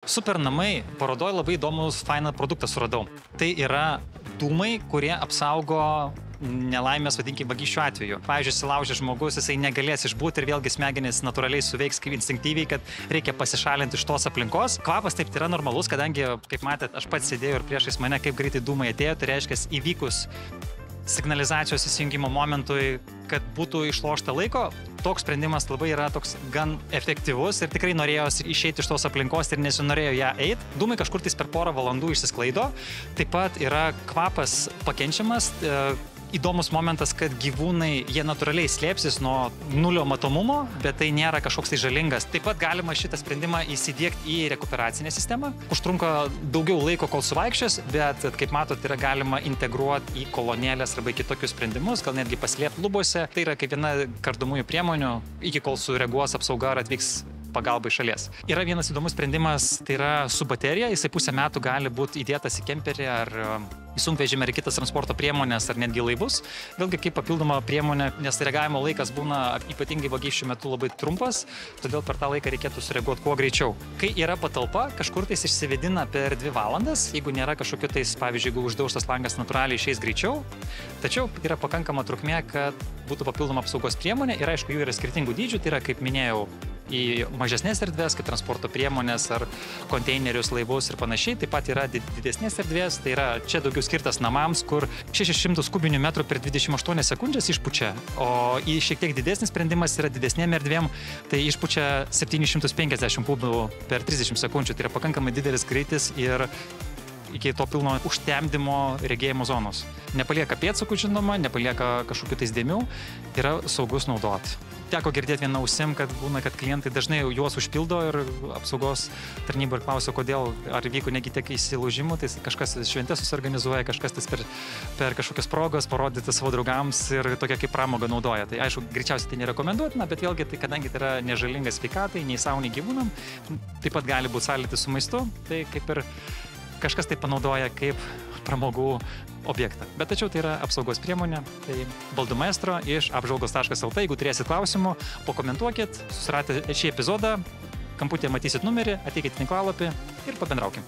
Super namai parodoje labai įdomus, fainą produktą suradau. Tai yra dūmai, kurie apsaugo nelaimės, vadinkime, vagysčių atveju. Pavyzdžiui, silaužė žmogus, jisai negalės išbūti ir vėlgi smegenys natūraliai suveiks kaip instinktyviai, kad reikia pasišalinti iš tos aplinkos. Kvapas taip yra normalus, kadangi, kaip matėt, aš pats sėdėjau ir priešais mane, kaip greitai dūmai atėjo, tai reiškia įvykus signalizacijos įsijungimo momentui, kad būtų išlošta laiko, toks sprendimas labai yra toks gan efektyvus ir tikrai norėjosi išeiti iš tos aplinkos ir nesinorėjo ją eiti. Dūmai kažkur tais per porą valandų išsisklaido. Taip pat yra kvapas pakenčiamas. Įdomus momentas, kad gyvūnai, jie natūraliai slėpsis nuo nulio matomumo, bet tai nėra kažkoks tai žalingas. Taip pat galima šitą sprendimą įsidiegti į rekuperacinę sistemą. Užtrunka daugiau laiko, kol suvaikščios, bet, kaip matot, yra galima integruoti į kolonėlės arba kitokius sprendimus, gal netgi paslėpti lubose. Tai yra kaip viena kardomųjų priemonių, iki kol sureaguos apsauga ar atvyks pagalba iš šalies. Yra vienas įdomus sprendimas, tai yra su baterija, jisai pusę metų gali būti įdėtas į kemperį ar į sunkvežimį ar kitas transporto priemonės ar netgi laivus. Vėlgi kaip papildoma priemonė, nes reagavimo laikas būna ypatingai vagysčių metu labai trumpas, todėl per tą laiką reikėtų sureaguoti kuo greičiau. Kai yra patalpa, kažkur tais išsivedina per 2 valandas, jeigu nėra kažkokio tais, pavyzdžiui, jeigu uždaužtas langas natūraliai išeis greičiau, tačiau yra pakankama trukmė, kad būtų papildoma apsaugos priemonė ir aišku, jų yra skirtingų dydžių, tai yra, kaip minėjau, į mažesnės erdvės, kaip transporto priemonės ar konteinerius, laivus ir panašiai. Taip pat yra didesnės erdvės, tai yra čia daugiau skirtas namams, kur 600 kubinių metrų per 28 sekundžias išpučia, o į šiek tiek didesnis sprendimas yra didesnėm erdvėm, tai išpučia 750 kubų per 30 sekundžių. Tai yra pakankamai didelis greitis ir iki to pilno užtemdymo regėjimo zonos. Nepalieka pėdsakų, žinoma, nepalieka kažkokių tais dėmių, yra saugus naudoti. Teko girdėti vieną ausim, kad būna, kad klientai dažnai juos užpildo ir apsaugos tarnyba ir klausia, kodėl, ar vyko negi tiek įsilaužimų, tai kažkas šventės susiorganizuoja, kažkas per kažkokias progas parodyti savo draugams ir tokia kaip pramoga naudoja. Tai aišku, greičiausiai tai nerekomenduotina, bet vėlgi, tai, kadangi tai yra nežalinga sveikatai, nei savo, nei gyvūnam, taip pat gali būti sąlytis su maistu, tai kaip ir kažkas tai panaudoja kaip pramogų objektą. Bet tačiau tai yra apsaugos priemonė, tai Baldumaestro iš apžvalgos.lt. Jeigu turėsit klausimų, pakomentuokit, susiradę šį epizodą, kamputyje matysit numerį, ateikit į tinklalapį ir pabendraukim.